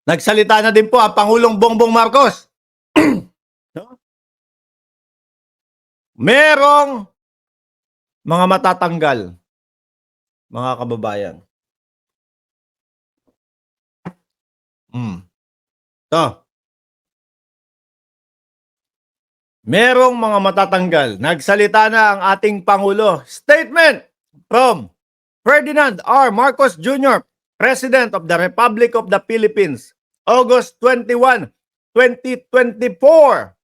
Nagsalita na din po ang Pangulong Bongbong Marcos. No? Merong mga matatanggal, mga kababayan. To. Merong mga matatanggal. Nagsalita na ang ating Pangulo. Statement from Ferdinand R. Marcos Jr., President of the Republic of the Philippines, August 21, 2024.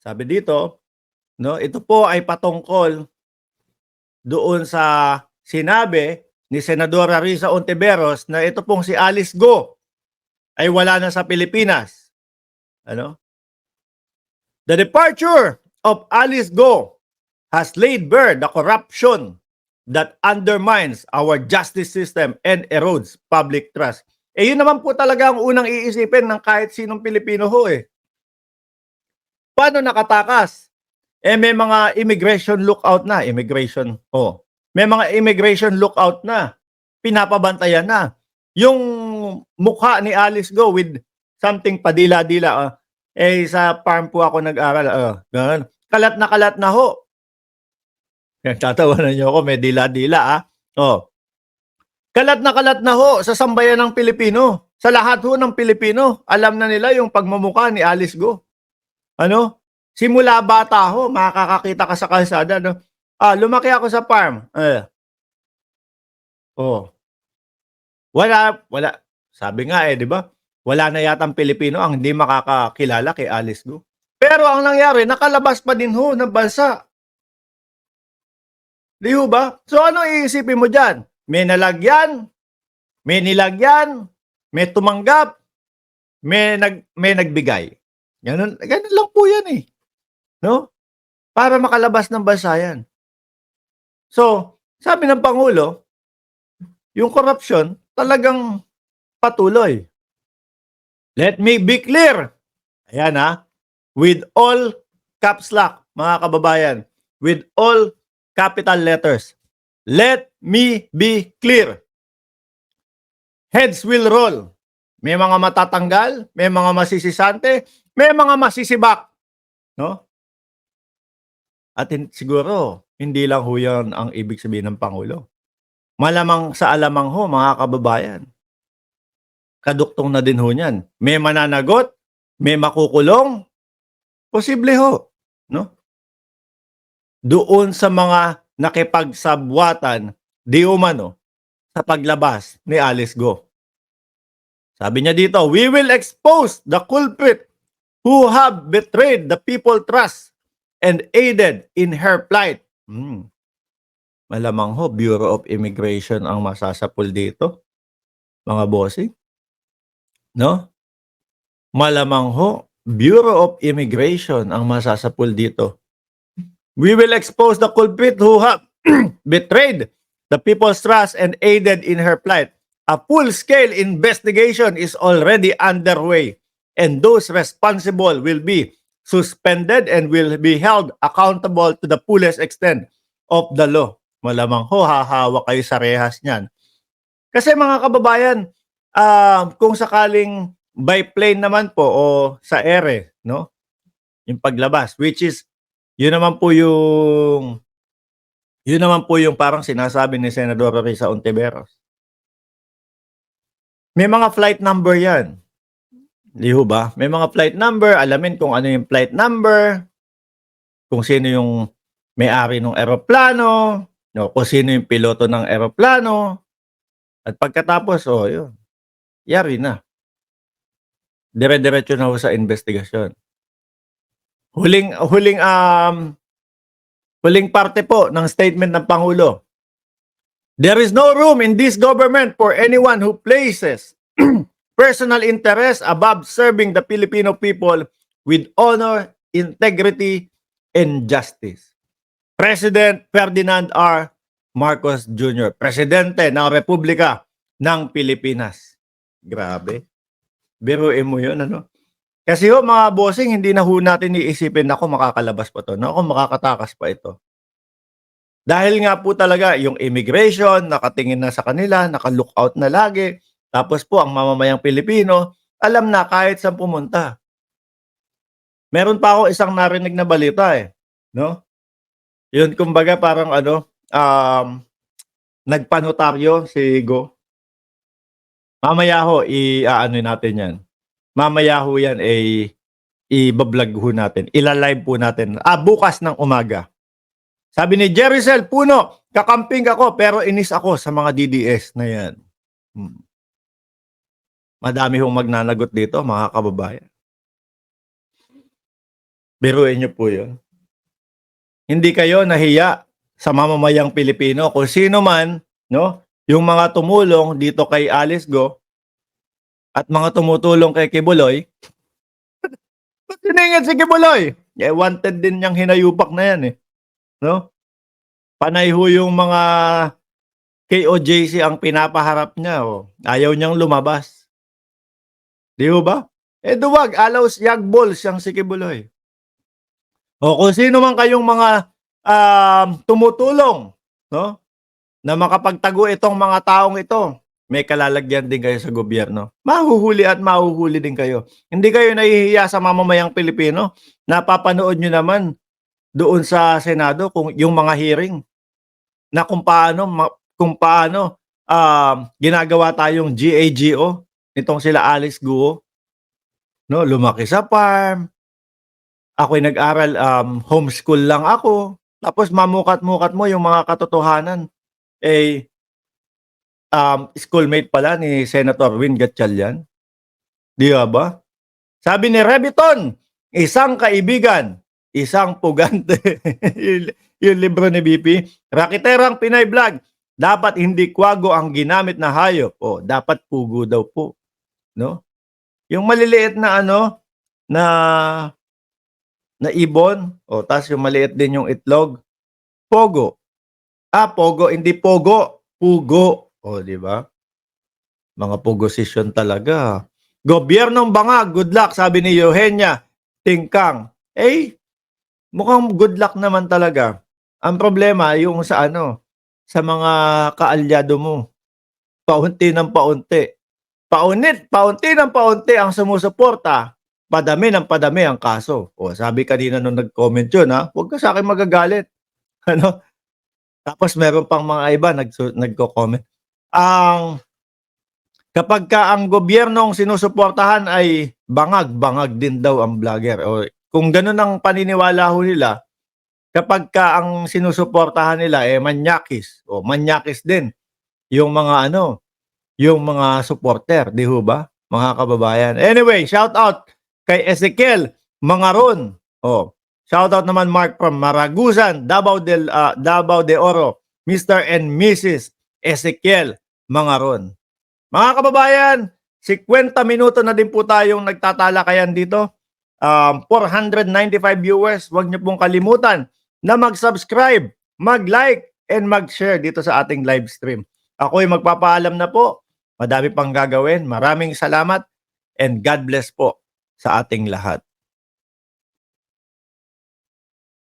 Sabi dito, no, ito po ay patungkol doon sa sinabi ni Senadora Risa Ontiveros na ito pong si Alice Go ay wala na sa Pilipinas. Ano? The departure of Alice Go has laid bare the corruption that undermines our justice system and erodes public trust. Yun naman po talaga ang unang iisipin ng kahit sinong Pilipino ho eh. Paano nakatakas? May mga immigration lookout na. May mga immigration lookout na. Pinapabantayan na. Yung mukha ni Alice Go with something padila-dila. Sa farm po ako nag-aral. Ganun. Kalat na ho. Tatawanan niyo ako, may dila-dila Kalat na ho sa sambayan ng Pilipino. Sa lahat ho ng Pilipino, alam na nila yung pagmumukha ni Alice Go. Ano? Simula bata ho, makakakita ka sa kalsada. No? Lumaki ako sa farm. Wala. Sabi nga di ba? Wala na yatang Pilipino ang hindi makakakilala kay Alice Go. Pero ang nangyari, nakalabas pa din ho ng bansa. Di ho ba? So ano iisipin mo dyan? May nalagyan, may nilagyan, may tumanggap, may nagbigay. Ganun lang po yan eh. No? Para makalabas ng bansa yan. So, sabi ng Pangulo, yung corruption talagang patuloy. Let me be clear. Ayan with all caps lock, mga kababayan. With all capital letters. Let me be clear. Heads will roll. May mga matatanggal, may mga masisisante, may mga masisibak. No? At siguro, hindi lang ho yan ang ibig sabihin ng Pangulo. Malamang sa alamang ho, mga kababayan. Kaduktong na din ho niyan. May mananagot, may makukulong, posible ho. No? Doon sa mga nakipagsabwatan di umano sa paglabas ni Alice Go. Sabi niya dito, we will expose the culprit who have betrayed the people trust and aided in her plight. Malamang ho, Bureau of Immigration ang masasapul dito. Mga bossing. No? Malamang ho, Bureau of Immigration ang masasapul dito. We will expose the culprit who have betrayed the people's trust and aided in her plight. A full-scale investigation is already underway, and those responsible will be suspended and will be held accountable to the fullest extent of the law. Malamang ho, hahawa kayo sa rehas niyan. Kasi mga kababayan, kung sakaling by plane naman po o sa ere, no? Yung paglabas, which is yun naman po yung parang sinasabi ni Senador Risa Ontiveros. May mga flight number yan. Di ho ba? May mga flight number, alamin kung ano yung flight number, kung sino yung may-ari ng eroplano, no, kung sino yung piloto ng eroplano. At pagkatapos, yun. Yari na. Dire-diretso na ho sa investigasyon. Huling parte po ng statement ng Pangulo. There is no room in this government for anyone who places personal interest above serving the Filipino people with honor, integrity, and justice. President Ferdinand R. Marcos Jr., Presidente ng Republika ng Pilipinas. Grabe. Biruin mo yun, ano? Kasi ho, mga bossing, hindi na ho natin iisipin na ako makakalabas pa to, na ako makakatakas pa ito. Dahil nga po talaga yung immigration, nakatingin na sa kanila, naka-lookout na lagi, Tapos po ang mamamayang Pilipino, alam na kahit saan pumunta. Meron pa ako isang narinig na balita, no? Yun kumbaga parang ano, nagpanotaryo si Go. Mamaya ho i-aano natin 'yan. Mamaya ho 'yan, i-ba-vlog ho natin, ila-live po natin, bukas ng umaga. Sabi ni Jericel Puno, kakamping ako pero inis ako sa mga DDS na 'yan. Madami hong magnanagot dito, mga kababayan. Biruin niyo po 'yun. Hindi kayo nahiya sa mamamayang Pilipino kung sino man, no, yung mga tumulong dito kay Alice Go at mga tumutulong kay Kibuloy. Ba't siningit si Kibuloy? Wanted din niyang hinayupak na yan, no? Panay ho yung mga KOJC ang pinapaharap niya, ayaw niyang lumabas. Di ho ba? Duwag, alaws yagbol siyang si Kibuloy. Kung sino man kayong mga tumutulong, no, na makapagtago itong mga taong ito, may kalalagyan din kayo sa gobyerno. Mahuhuli at mahuhuli din kayo. Hindi kayo nahihiya sa mamamayang Pilipino. Napapanood nyo naman doon sa Senado kung yung mga hearing na kung paano ginagawa tayong GAGO nitong sila Alice Guo, no, lumaki sa farm. Ako'y nag-aral, homeschool lang ako. Tapos mamukat-mukat mo yung mga katotohanan. Schoolmate pala ni Senator Win Gatchalian. Di ba? Sabi ni Reviton, isang kaibigan, isang pugante. yung libro ni BP. Rakiterang Pinay Vlog, dapat hindi kwago ang ginamit na hayop. Dapat pugo daw po. No? Yung maliliit na na ibon, tas yung maliit din yung itlog, pogo. Pogo, hindi pogo, pugo. Di ba? Mga pogosisyon talaga. Gobyernong bangag, good luck, sabi ni Eugenia Tingkang. Mukhang good luck naman talaga. Ang problema, yung sa sa mga kaalyado mo. Paunti ng paunti. Paunti ng paunti ang sumusuporta. Padami ng padami ang kaso. Sabi kanina nung nag-comment yun, huwag ka sa akin magagalit. Tapos meron pang mga iba nagko-comment. Kapag ka ang gobyernong sinusuportahan ay bangag din daw ang vlogger. Kung ganun ang paniniwala ho nila, kapag ka ang sinusuportahan nila manyakis, manyakis din yung mga yung mga supporter, di ho ba? Mga kababayan. Anyway, shout out kay Ezekiel Mangaron. Shout out naman Mark from Maragusan, Davao de Oro, Mr. and Mrs. Ezekiel Mangaron. Mga kababayan, 50 minuto na din po tayong nagtatalakayan dito. 495 viewers. Huwag niyo pong kalimutan na mag-subscribe, mag-like, and mag-share dito sa ating live stream. Ako'y magpapaalam na po. Madami pang gagawin. Maraming salamat and God bless po sa ating lahat.